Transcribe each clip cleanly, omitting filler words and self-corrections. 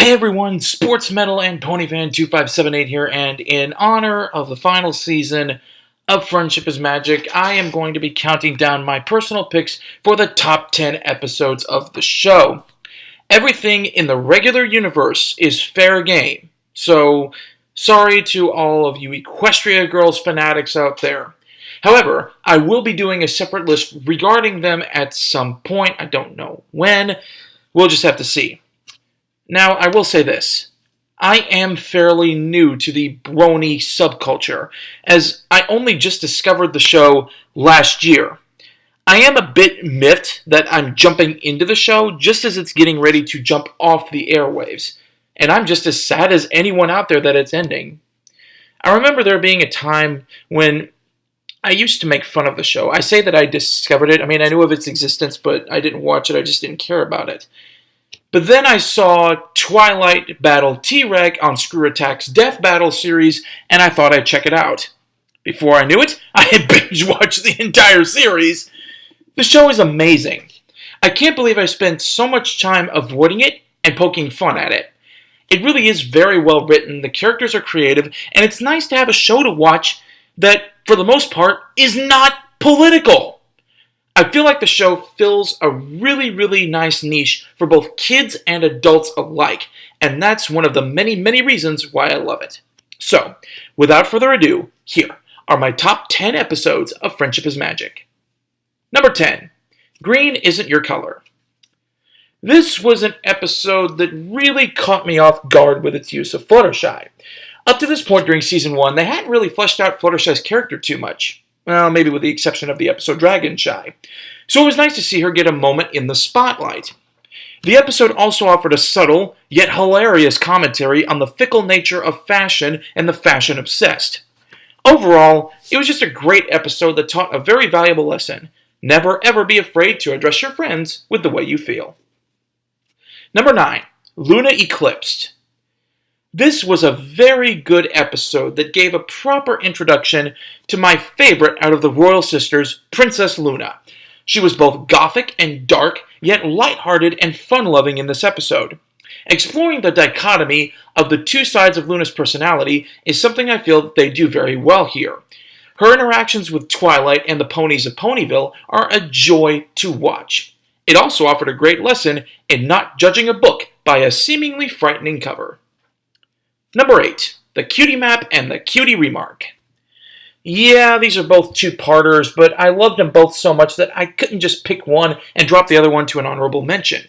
Hey everyone, Sports Metal and PonyFan2578 here, and in honor of the final season of Friendship is Magic, I am going to be counting down my personal picks for the top 10 episodes of the show. Everything in the regular universe is fair game, so sorry to all of you Equestria Girls fanatics out there. However, I will be doing a separate list regarding them at some point. I don't know when. We'll just have to see. Now, I will say this. I am fairly new to the brony subculture, as I only just discovered the show last year. I am a bit miffed that I'm jumping into the show just as it's getting ready to jump off the airwaves, and I'm just as sad as anyone out there that it's ending. I remember there being a time when I used to make fun of the show. I say that I discovered it. I mean, I knew of its existence, but I didn't watch it. I just didn't care about it. But then I saw Twilight battle T-Reg on Screw Attack's Death Battle series, and I thought I'd check it out. Before I knew it, I had binge-watched the entire series. The show is amazing. I can't believe I spent so much time avoiding it and poking fun at it. It really is very well written, the characters are creative, and it's nice to have a show to watch that, for the most part, is not political. I feel like the show fills a really nice niche for both kids and adults alike, and that's one of the many reasons why I love it. So, without further ado, here are my top 10 episodes of Friendship is Magic. Number 10, Green Isn't Your Color. This was an episode that really caught me off guard with its use of Fluttershy. Up to this point during Season 1, they hadn't really fleshed out Fluttershy's character too much. Well, maybe with the exception of the episode Dragonshy. So it was nice to see her get a moment in the spotlight. The episode also offered a subtle, yet hilarious commentary on the fickle nature of fashion and the fashion-obsessed. Overall, it was just a great episode that taught a very valuable lesson. Never ever be afraid to address your friends with the way you feel. Number 9, Luna Eclipsed. This was a very good episode that gave a proper introduction to my favorite out of the Royal Sisters, Princess Luna. She was both gothic and dark, yet lighthearted and fun-loving in this episode. Exploring the dichotomy of the two sides of Luna's personality is something I feel that they do very well here. Her interactions with Twilight and the ponies of Ponyville are a joy to watch. It also offered a great lesson in not judging a book by a seemingly frightening cover. Number 8, the Cutie Map and the Cutie Remark. Yeah, these are both two-parters, but I loved them both so much that I couldn't just pick one and drop the other one to an honorable mention.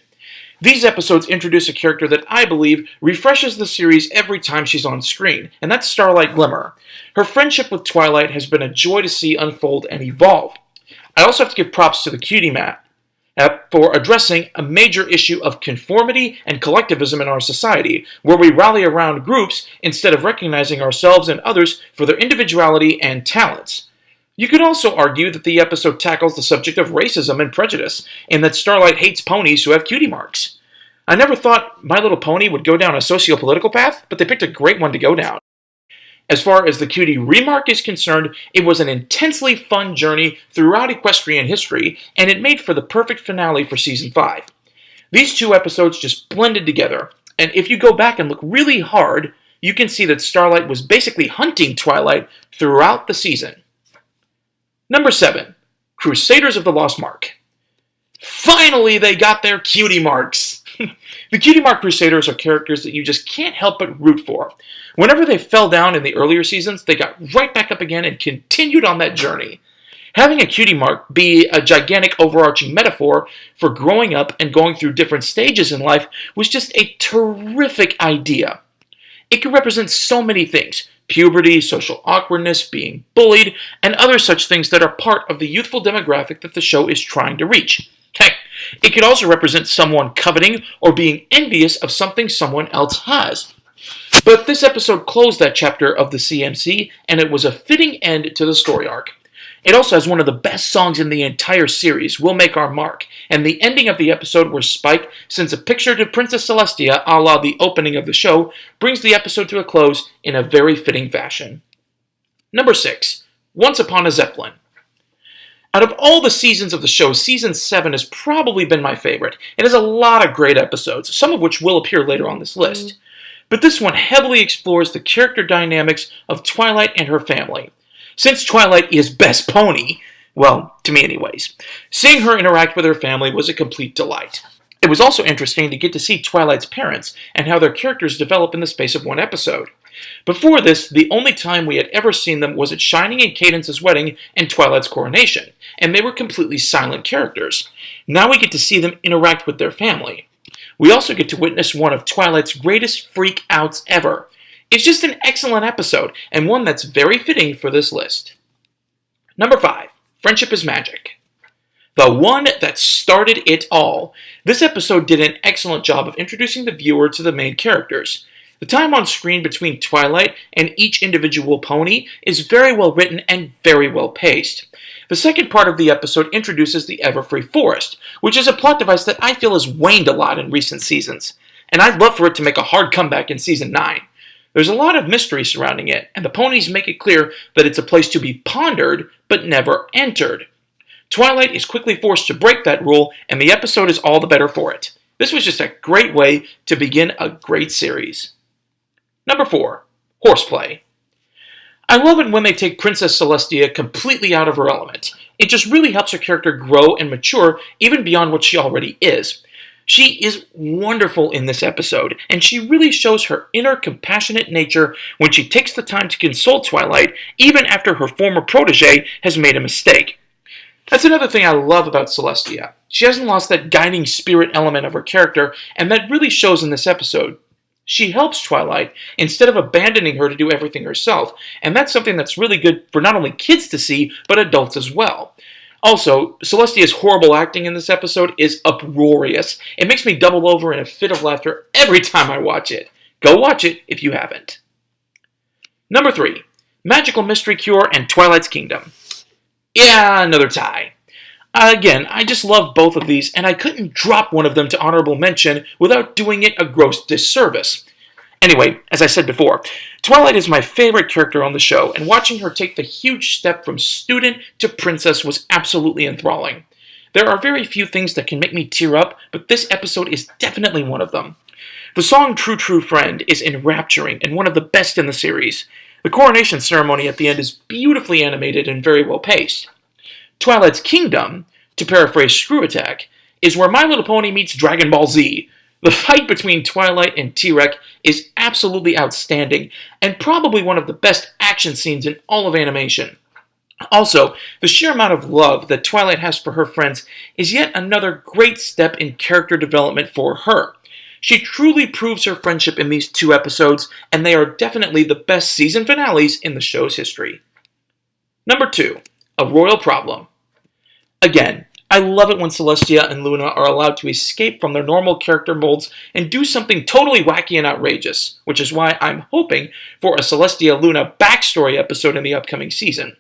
These episodes introduce a character that I believe refreshes the series every time she's on screen, and that's Starlight Glimmer. Her friendship with Twilight has been a joy to see unfold and evolve. I also have to give props to the Cutie Map for addressing a major issue of conformity and collectivism in our society, where we rally around groups instead of recognizing ourselves and others for their individuality and talents. You could also argue that the episode tackles the subject of racism and prejudice, and that Starlight hates ponies who have cutie marks. I never thought My Little Pony would go down a socio-political path, but they picked a great one to go down. As far as the Cutie Remark is concerned, it was an intensely fun journey throughout equestrian history, and it made for the perfect finale for Season 5. These two episodes just blended together, and if you go back and look really hard, you can see that Starlight was basically hunting Twilight throughout the season. Number 7, Crusaders of the Lost Mark. Finally, they got their cutie marks! The Cutie Mark Crusaders are characters that you just can't help but root for. Whenever they fell down in the earlier seasons, they got right back up again and continued on that journey. Having a cutie mark be a gigantic overarching metaphor for growing up and going through different stages in life was just a terrific idea. It could represent so many things: puberty, social awkwardness, being bullied, and other such things that are part of the youthful demographic that the show is trying to reach. Heck, it could also represent someone coveting or being envious of something someone else has. But this episode closed that chapter of the CMC, and it was a fitting end to the story arc. It also has one of the best songs in the entire series, We'll Make Our Mark, and the ending of the episode where Spike sends a picture to Princess Celestia, a la the opening of the show, brings the episode to a close in a very fitting fashion. Number 6, Once Upon a Zeppelin. Out of all the seasons of the show, Season 7 has probably been my favorite. It has a lot of great episodes, some of which will appear later on this list. But this one heavily explores the character dynamics of Twilight and her family. Since Twilight is best pony, well, to me anyways, seeing her interact with her family was a complete delight. It was also interesting to get to see Twilight's parents and how their characters develop in the space of one episode. Before this, the only time we had ever seen them was at Shining and Cadence's wedding and Twilight's coronation, and they were completely silent characters. Now we get to see them interact with their family. We also get to witness one of Twilight's greatest freak outs ever. It's just an excellent episode, and one that's very fitting for this list. Number 5, Friendship is Magic. The one that started it all. This episode did an excellent job of introducing the viewer to the main characters. The time on screen between Twilight and each individual pony is very well written and very well paced. The second part of the episode introduces the Everfree Forest, which is a plot device that I feel has waned a lot in recent seasons, and I'd love for it to make a hard comeback in Season 9. There's a lot of mystery surrounding it, and the ponies make it clear that it's a place to be pondered, but never entered. Twilight is quickly forced to break that rule, and the episode is all the better for it. This was just a great way to begin a great series. Number 4, Horseplay. I love it when they take Princess Celestia completely out of her element. It just really helps her character grow and mature even beyond what she already is. She is wonderful in this episode, and she really shows her inner compassionate nature when she takes the time to console Twilight even after her former protege has made a mistake. That's another thing I love about Celestia. She hasn't lost that guiding spirit element of her character, and that really shows in this episode. She helps Twilight instead of abandoning her to do everything herself, and that's something that's really good for not only kids to see, but adults as well. Also, Celestia's horrible acting in this episode is uproarious. It makes me double over in a fit of laughter every time I watch it. Go watch it if you haven't. Number 3, Magical Mystery Cure and Twilight's Kingdom. Yeah, another tie. Again, I just love both of these, and I couldn't drop one of them to honorable mention without doing it a gross disservice. Anyway, as I said before, Twilight is my favorite character on the show, and watching her take the huge step from student to princess was absolutely enthralling. There are very few things that can make me tear up, but this episode is definitely one of them. The song True True Friend is enrapturing and one of the best in the series. The coronation ceremony at the end is beautifully animated and very well paced. Twilight's Kingdom, to paraphrase Screw Attack, is where My Little Pony meets Dragon Ball Z. The fight between Twilight and T-Rex is absolutely outstanding, and probably one of the best action scenes in all of animation. Also, the sheer amount of love that Twilight has for her friends is yet another great step in character development for her. She truly proves her friendship in these 2 episodes, and they are definitely the best season finales in the show's history. Number 2, A Royal Problem. Again, I love it when Celestia and Luna are allowed to escape from their normal character molds and do something totally wacky and outrageous, which is why I'm hoping for a Celestia-Luna backstory episode in the upcoming season.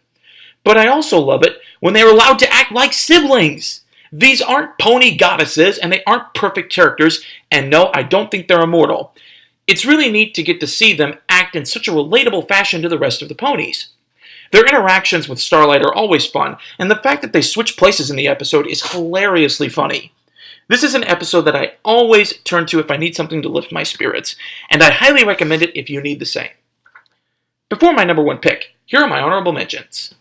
But I also love it when they are allowed to act like siblings. These aren't pony goddesses, and they aren't perfect characters, and no, I don't think they're immortal. It's really neat to get to see them act in such a relatable fashion to the rest of the ponies. Their interactions with Starlight are always fun, and the fact that they switch places in the episode is hilariously funny. This is an episode that I always turn to if I need something to lift my spirits, and I highly recommend it if you need the same. Before my number 1 pick, here are my honorable mentions.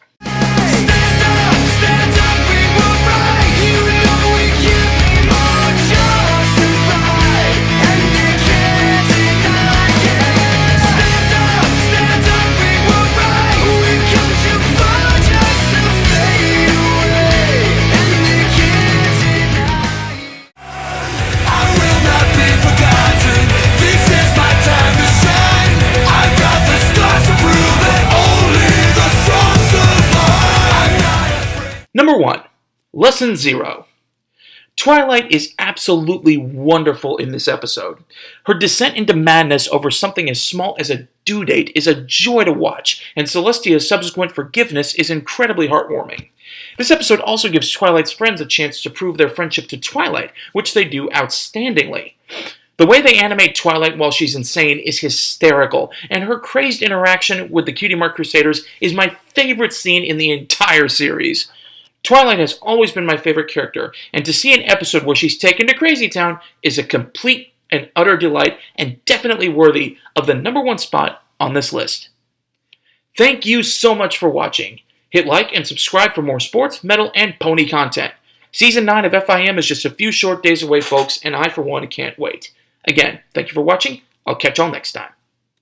Number 1, Lesson 0. Twilight is absolutely wonderful in this episode. Her descent into madness over something as small as a due date is a joy to watch, and Celestia's subsequent forgiveness is incredibly heartwarming. This episode also gives Twilight's friends a chance to prove their friendship to Twilight, which they do outstandingly. The way they animate Twilight while she's insane is hysterical, and her crazed interaction with the Cutie Mark Crusaders is my favorite scene in the entire series. Twilight has always been my favorite character, and to see an episode where she's taken to Crazy Town is a complete and utter delight and definitely worthy of the #1 spot on this list. Thank you so much for watching. Hit like and subscribe for more sports, metal, and pony content. Season 9 of FIM is just a few short days away, folks, and I, for one, can't wait. Again, thank you for watching. I'll catch y'all next time.